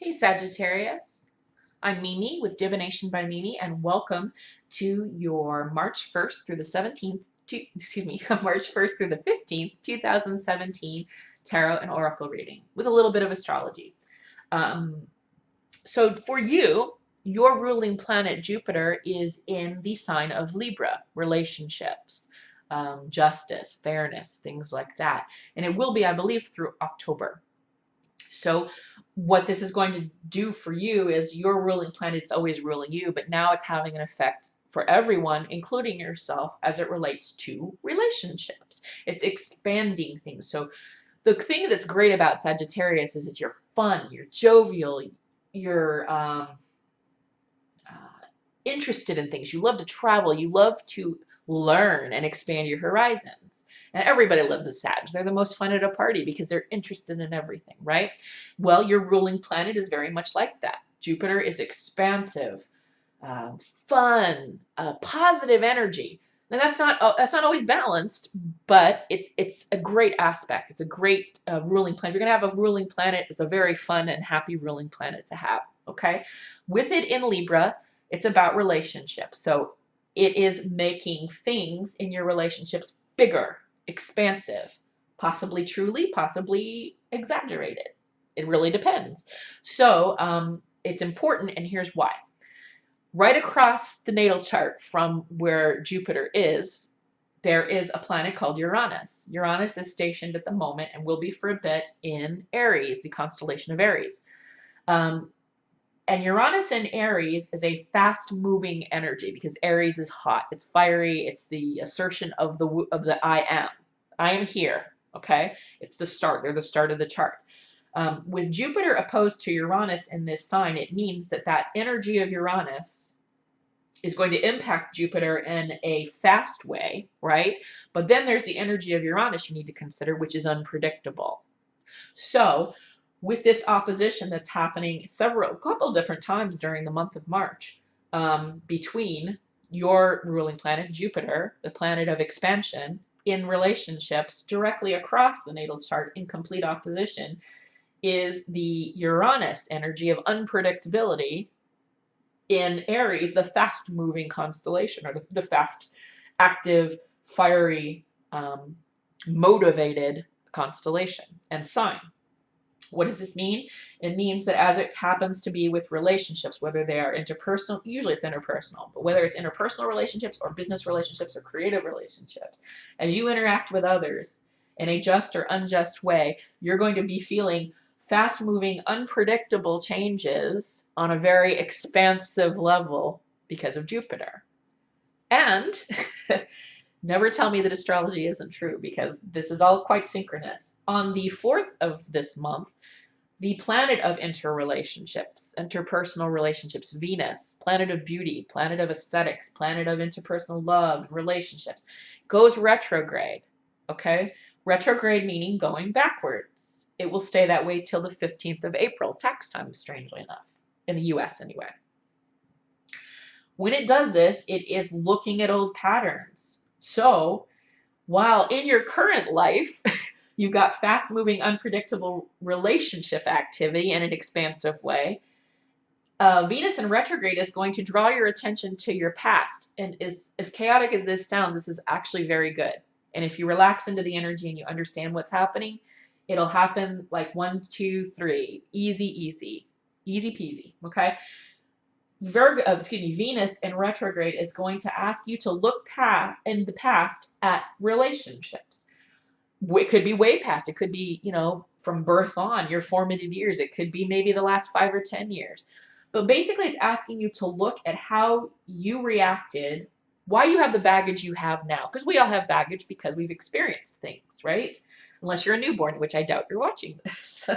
Hey Sagittarius, I'm Mimi with Divination by Mimi, and welcome to your March 1st through the 17th, March 1st through the 15th, 2017 Tarot and Oracle reading with a little bit of astrology. Um, so for you, your ruling planet Jupiter is in the sign of Libra, relationships, justice, fairness, things like that. And it will be, I believe, through October. So what this is going to do for you is your ruling planet's always ruling you, but now it's having an effect for everyone, including yourself, as it relates to relationships. It's expanding things. So the thing that's great about Sagittarius is that you're fun, you're jovial, you're interested in things. You love to travel. You love to learn and expand your horizons. And everybody loves a Sag. They're the most fun at a party because they're interested in everything, right? Well, your ruling planet is very much like that. Jupiter is expansive, fun, positive energy. Now that's not always balanced, but it's a great aspect. It's a great ruling planet. If you're gonna have a ruling planet, it's a very fun and happy ruling planet to have. Okay, with it in Libra, it's about relationships. So it is making things in your relationships bigger, expansive, possibly truly, possibly exaggerated. It really depends. So it's important, and here's why. Right across the natal chart from where Jupiter is, there is a planet called Uranus. Uranus is stationed at the moment and will be for a bit in Aries, the constellation of Aries. And Uranus in Aries is a fast-moving energy because Aries is hot. It's fiery. It's the assertion of the I am. I am here. Okay, it's the start. They're the start of the chart. With Jupiter opposed to Uranus in this sign, it means that that energy of Uranus is going to impact Jupiter in a fast way, right? But then there's the energy of Uranus you need to consider, which is unpredictable. So with this opposition that's happening a couple different times during the month of March, between your ruling planet, Jupiter, the planet of expansion, in relationships directly across the natal chart in complete opposition, is the Uranus energy of unpredictability in Aries, the fast-moving constellation, or the fast, active, fiery, motivated constellation and sign. What does this mean? It means that as it happens to be with relationships, whether they are interpersonal, usually it's interpersonal, but whether it's interpersonal relationships or business relationships or creative relationships, as you interact with others in a just or unjust way, you're going to be feeling fast-moving, unpredictable changes on a very expansive level because of Jupiter. And never tell me that astrology isn't true, because this is all quite synchronous. On the 4th of this month, the planet of interrelationships, interpersonal relationships, Venus, planet of beauty, planet of aesthetics, planet of interpersonal love and relationships, goes retrograde. Okay? Retrograde meaning going backwards. It will stay that way till the 15th of April, tax time, strangely enough, in the US anyway. When it does this, it is looking at old patterns. So while in your current life, you've got fast-moving, unpredictable relationship activity in an expansive way, Venus in retrograde is going to draw your attention to your past. And as chaotic as this sounds, this is actually very good. And if you relax into the energy and you understand what's happening, it'll happen like 1, 2, 3, easy peasy, okay? Venus in retrograde is going to ask you to look in the past at relationships. It could be way past. It could be, from birth on, your formative years. It could be maybe the last 5 or 10 years. But basically, it's asking you to look at how you reacted, why you have the baggage you have now. Because we all have baggage because we've experienced things, right? Unless you're a newborn, which I doubt you're watching this.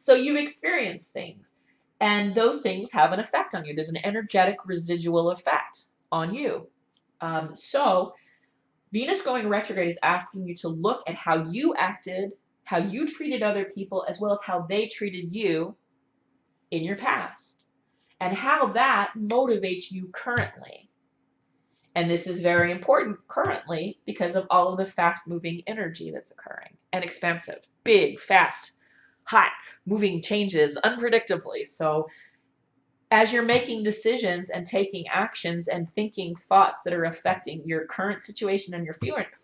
So you've experienced things. And those things have an effect on you. There's an energetic residual effect on you. So Venus going retrograde is asking you to look at how you acted, how you treated other people, as well as how they treated you in your past, and how that motivates you currently. And this is very important currently because of all of the fast-moving energy that's occurring, and expansive, big, fast, hot, moving changes unpredictably. So as you're making decisions and taking actions and thinking thoughts that are affecting your current situation and your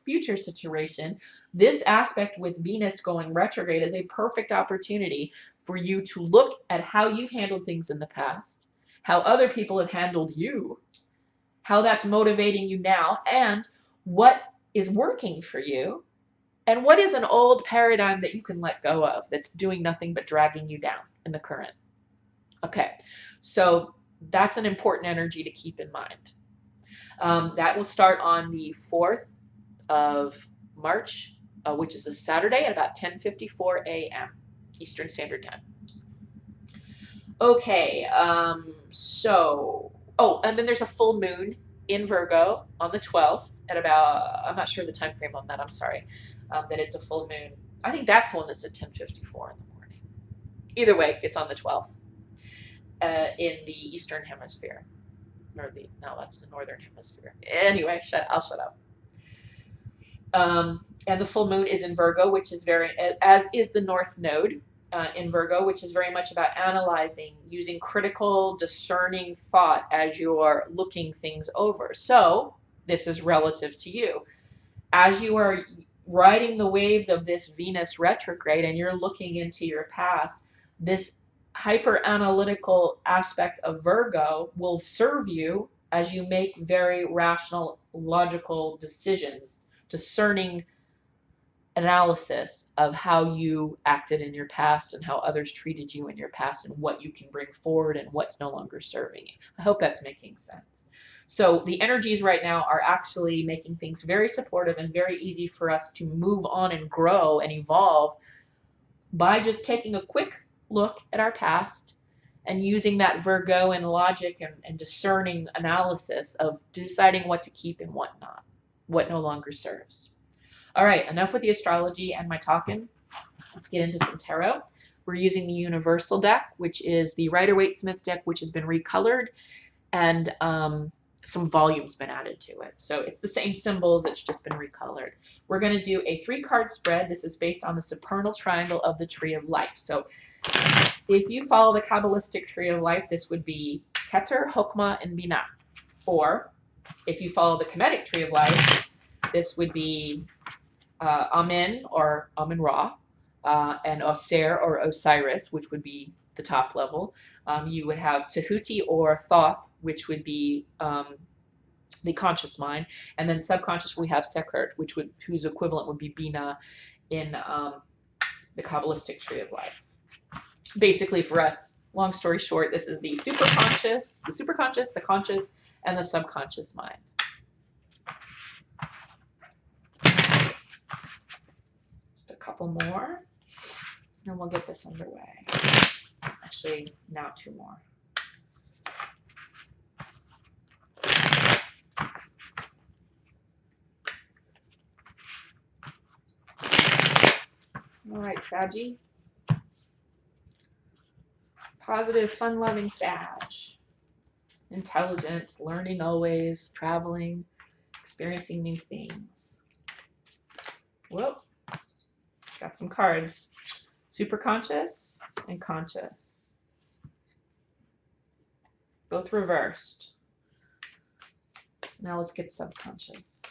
future situation, this aspect with Venus going retrograde is a perfect opportunity for you to look at how you've handled things in the past, how other people have handled you, how that's motivating you now, and what is working for you, and what is an old paradigm that you can let go of that's doing nothing but dragging you down in the current. Okay, so that's an important energy to keep in mind. That will start on the 4th of March, which is a Saturday at about 10:54 a.m. Eastern Standard Time. Okay, and then there's a full moon in Virgo on the 12th at about, I'm not sure the time frame on that, I'm sorry, that it's a full moon. I think that's the one that's at 10:54 in the morning. Either way, it's on the 12th. In the Eastern Hemisphere. No, that's the Northern Hemisphere. Anyway, I'll shut up. And the full moon is in Virgo, which is as is the North Node in Virgo, which is very much about analyzing, using critical, discerning thought as you're looking things over. So this is relative to you. As you are riding the waves of this Venus retrograde and you're looking into your past, this hyper-analytical aspect of Virgo will serve you as you make very rational, logical decisions, discerning analysis of how you acted in your past and how others treated you in your past and what you can bring forward and what's no longer serving you. I hope that's making sense. So the energies right now are actually making things very supportive and very easy for us to move on and grow and evolve by just taking a quick look at our past and using that Virgo and logic and discerning analysis of deciding what to keep and what not, what no longer serves. All right, enough with the astrology and my talking. Let's get into some tarot. We're using the Universal deck, which is the Rider-Waite-Smith deck, which has been recolored, and some volume's been added to it. So it's the same symbols, it's just been recolored. We're going to do a 3-card spread. This is based on the supernal triangle of the Tree of Life. So if you follow the Kabbalistic Tree of Life, this would be Keter, Chokmah, and Binah. Or if you follow the Kemetic Tree of Life, this would be Amen or Amen-Ra, and Oser or Osiris, which would be the top level. You would have Tehuti or Thoth, which would be the conscious mind, and then subconscious we have Sekert, whose equivalent would be Binah in the Kabbalistic Tree of Life. Basically, for us, long story short, this is the superconscious, the conscious, and the subconscious mind. Just a couple more, and we'll get this underway. Actually, now 2 more. All right, Saggy. Positive, fun-loving Sag. Intelligent, learning always, traveling, experiencing new things. Whoop. Got some cards. Superconscious and conscious. Both reversed. Now let's get subconscious.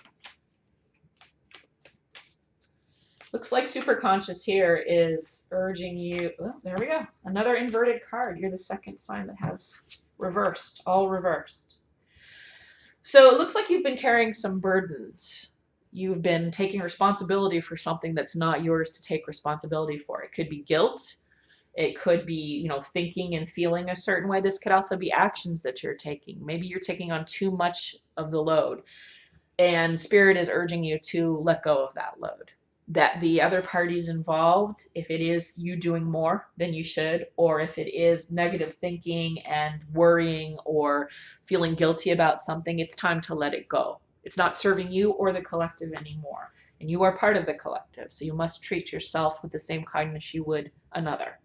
Looks like superconscious here is urging you, oh, there we go, another inverted card. You're the second sign that has reversed, all reversed. So it looks like you've been carrying some burdens. You've been taking responsibility for something that's not yours to take responsibility for. It could be guilt. It could be, thinking and feeling a certain way. This could also be actions that you're taking. Maybe you're taking on too much of the load. And Spirit is urging you to let go of that load. That the other parties involved, if it is you doing more than you should, or if it is negative thinking and worrying or feeling guilty about something, it's time to let it go. It's not serving you or the collective anymore. And you are part of the collective, so you must treat yourself with the same kindness you would another.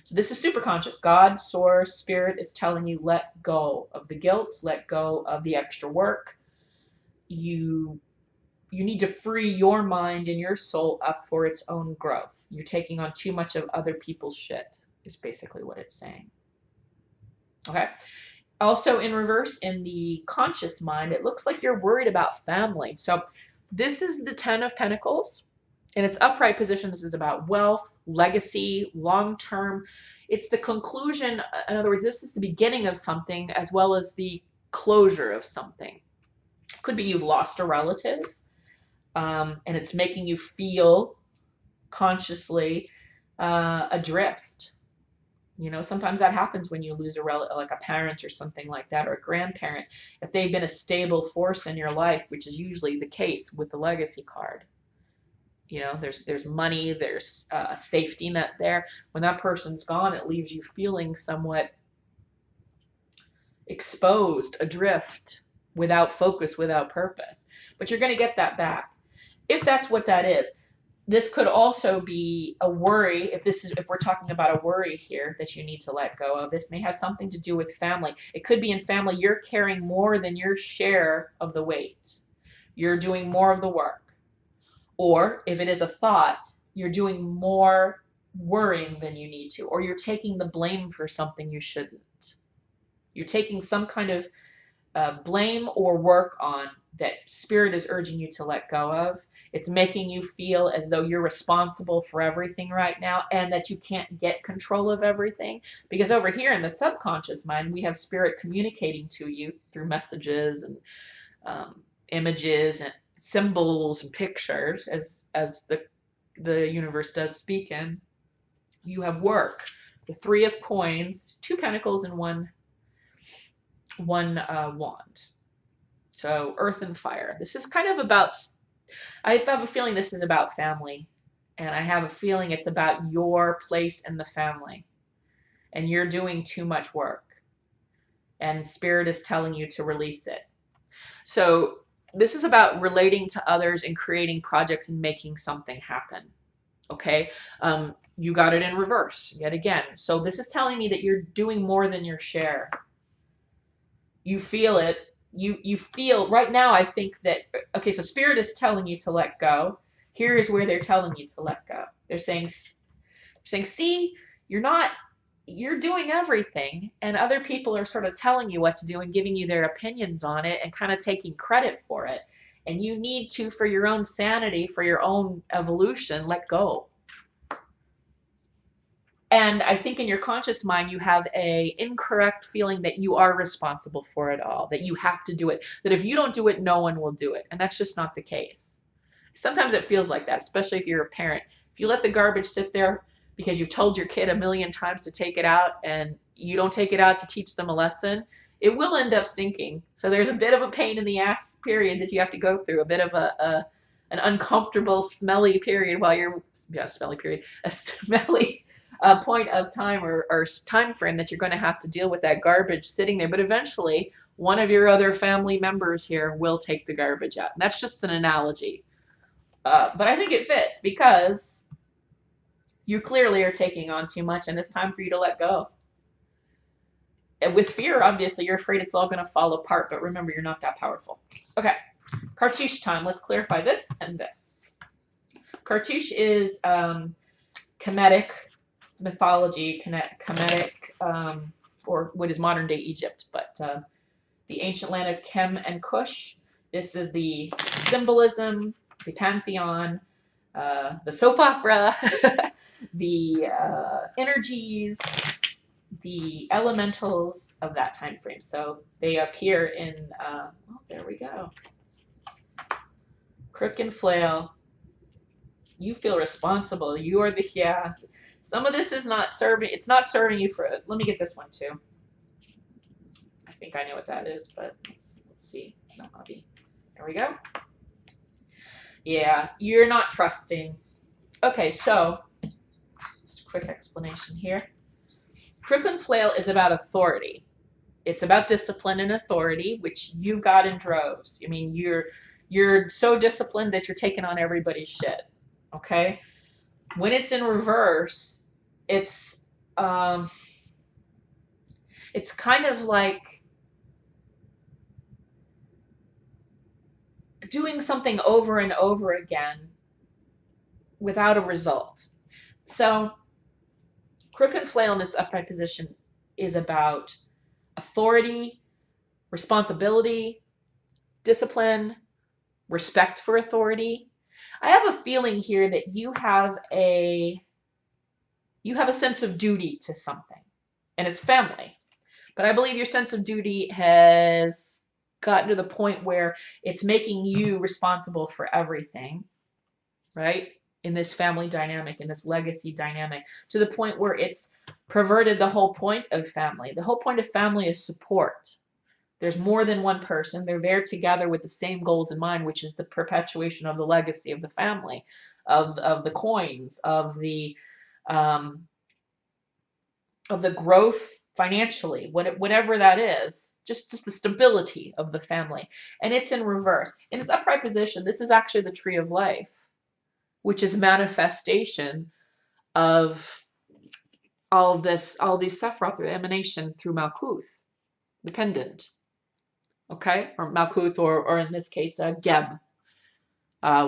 So this is superconscious. God, Source, Spirit is telling you let go of the guilt, let go of the extra work. You you need to free your mind and your soul up for its own growth. You're taking on too much of other people's shit, is basically what it's saying. Okay. Also in reverse, in the conscious mind, it looks like you're worried about family. So this is the 10 of Pentacles. In its upright position, this is about wealth, legacy, long-term. It's the conclusion. In other words, this is the beginning of something as well as the closure of something. Could be you've lost a relative, and it's making you feel consciously adrift. You know, sometimes that happens when you lose a relative, like a parent or something like that, or a grandparent. If they've been a stable force in your life, which is usually the case with the legacy card. You know, there's money, there's a safety net there. When that person's gone, it leaves you feeling somewhat exposed, adrift, without focus, without purpose. But you're going to get that back. If that's what that is. This could also be a worry. If we're talking about a worry here that you need to let go of, this may have something to do with family. It could be in family you're carrying more than your share of the weight. You're doing more of the work. Or if it is a thought, you're doing more worrying than you need to, or you're taking the blame for something you shouldn't. You're taking some kind of blame or work on that spirit is urging you to let go of. It's making you feel as though you're responsible for everything right now and that you can't get control of everything. Because over here in the subconscious mind, we have spirit communicating to you through messages and images and symbols and pictures, as the universe does speak in. You have work, the 3 of coins, 2 pentacles, and one wand. So earth and fire. This is kind of about, I have a feeling this is about family, and I have a feeling it's about your place in the family, and you're doing too much work, and spirit is telling you to release it. So this is about relating to others and creating projects and making something happen. Okay, you got it in reverse yet again. So this is telling me that you're doing more than your share. You feel it. You feel right now. I think that, okay, so spirit is telling you to let go. Here is where they're telling you to let go. They're saying, see, you're doing everything, and other people are sort of telling you what to do and giving you their opinions on it and kind of taking credit for it. And you need to, for your own sanity, for your own evolution, let go. And I think in your conscious mind, you have a incorrect feeling that you are responsible for it all, that you have to do it, that if you don't do it, no one will do it. And that's just not the case. Sometimes it feels like that, especially if you're a parent. If you let the garbage sit there because you've told your kid a million times to take it out and you don't take it out to teach them a lesson, it will end up stinking. So there's a bit of a pain in the ass period that you have to go through, a bit of an uncomfortable, smelly period while you're, a smelly point of time or time frame that you're going to have to deal with that garbage sitting there. But eventually, one of your other family members here will take the garbage out. And that's just an analogy. But I think it fits because you clearly are taking on too much and it's time for you to let go. And with fear, obviously, you're afraid it's all going to fall apart. But remember, you're not that powerful. Okay, Cartouche time. Let's clarify this and this. Cartouche is Kemetic mythology, Kemetic, or what is modern day Egypt, but the ancient land of Kem and Kush. This is the symbolism, the pantheon, the soap opera, the energies, the elementals of that time frame. So they appear in, oh, there we go. Crook and flail. You feel responsible. You are the, yeah. Some of this is not serving, it's not serving you for, let me get this one too. I think I know what that is, but let's see. No, there we go. Yeah, you're not trusting. Okay, so, just a quick explanation here. Crook and flail is about authority. It's about discipline and authority, which you've got in droves. I mean, you're so disciplined that you're taking on everybody's shit. Okay? When it's in reverse, it's kind of like doing something over and over again without a result. So crook and flail in its upright position is about authority, responsibility, discipline, respect for authority. I have a feeling here that you have a sense of duty to something, and it's family. But I believe your sense of duty has gotten to the point where it's making you responsible for everything, right? In this family dynamic, in this legacy dynamic, to the point where it's perverted the whole point of family. The whole point of family is support. There's more than one person. They're there together with the same goals in mind, which is the perpetuation of the legacy of the family, of the coins, of the growth financially, whatever that is, just the stability of the family. And it's in reverse. In its upright position, this is actually the tree of life, which is manifestation of all of this, all of these Sephiroth through emanation through Malkuth, the pendant. Okay, or Malkuth, or in this case, Geb,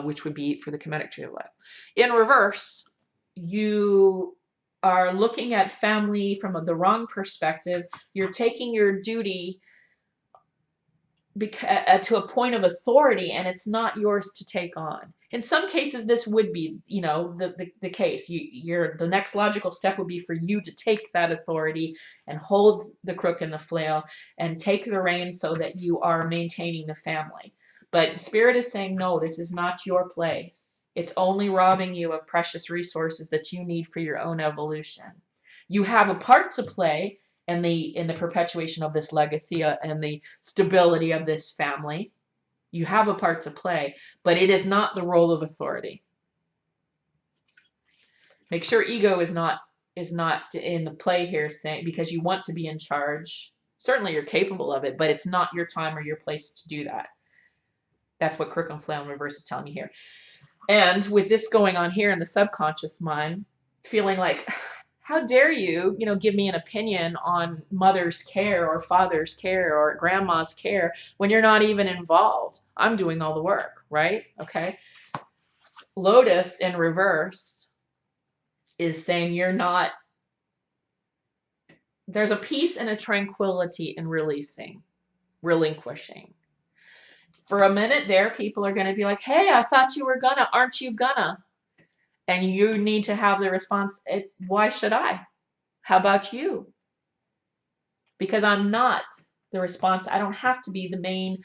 which would be for the Kemetic tree of life. In reverse, you are looking at family from the wrong perspective. You're taking your duty to a point of authority, and it's not yours to take on. In some cases, this would be, the case. The next logical step would be for you to take that authority and hold the crook and the flail and take the reins so that you are maintaining the family. But Spirit is saying, no, this is not your place. It's only robbing you of precious resources that you need for your own evolution. You have a part to play in the perpetuation of this legacy and the stability of this family. You have a part to play, but it is not the role of authority. Make sure ego is not in the play here, saying because you want to be in charge. Certainly you're capable of it, but it's not your time or your place to do that. That's what crook and flail in reverse is telling me here. And with this going on here in the subconscious mind, feeling like, how dare you, give me an opinion on mother's care or father's care or grandma's care when you're not even involved. I'm doing all the work, right? Okay. Lotus in reverse is saying you're not, there's a peace and a tranquility in releasing, relinquishing. For a minute there, people are going to be like, hey, I thought you were gonna, aren't you gonna? And you need to have the response, why should I? How about you? Because I'm not the response. I don't have to be the main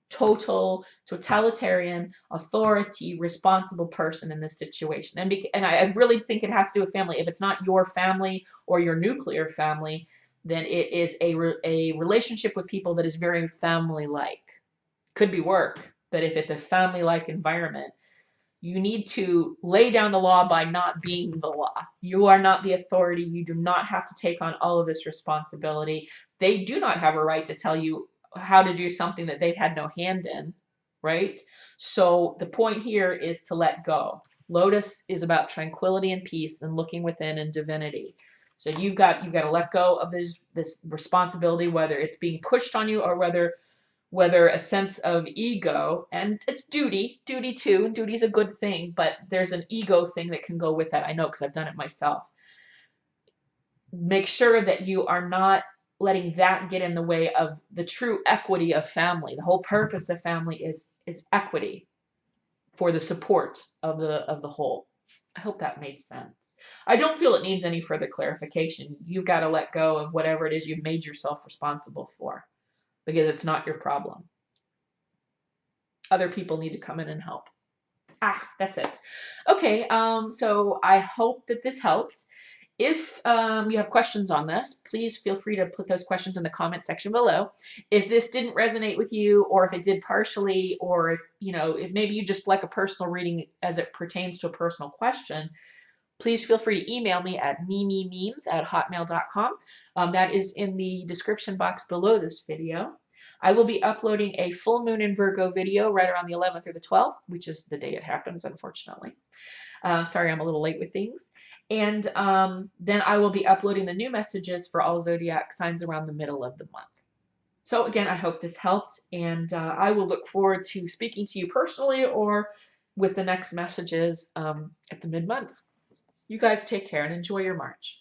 totalitarian, authority, responsible person in this situation. And I really think it has to do with family. If it's not your family or your nuclear family, then it is a relationship with people that is very family-like. Could be work, but if it's a family-like environment, you need to lay down the law by not being the law. You are not the authority. You do not have to take on all of this responsibility. They do not have a right to tell you how to do something that they've had no hand in, right? So the point here is to let go. Lotus is about tranquility and peace and looking within and divinity. So you've got to let go of this responsibility, whether it's being pushed on you or whether a sense of ego, and it's duty too, and duty's a good thing, but there's an ego thing that can go with that. I know because I've done it myself. Make sure that you are not letting that get in the way of the true equity of family. The whole purpose of family is equity for the support of the whole. I hope that made sense. I don't feel it needs any further clarification. You've got to let go of whatever it is you've made yourself responsible for, because it's not your problem. Other people need to come in and help. That's it. Okay, so I hope that this helped. If you have questions on this, please feel free to put those questions in the comment section below. If this didn't resonate with you, or if it did partially, or if maybe you just like a personal reading as it pertains to a personal question, please feel free to email me at mimimemes@hotmail.com. That is in the description box below this video. I will be uploading a full moon in Virgo video right around the 11th or the 12th, which is the day it happens, unfortunately. Sorry, I'm a little late with things. And then I will be uploading the new messages for all zodiac signs around the middle of the month. So again, I hope this helped, and I will look forward to speaking to you personally or with the next messages at the mid-month. You guys take care and enjoy your March.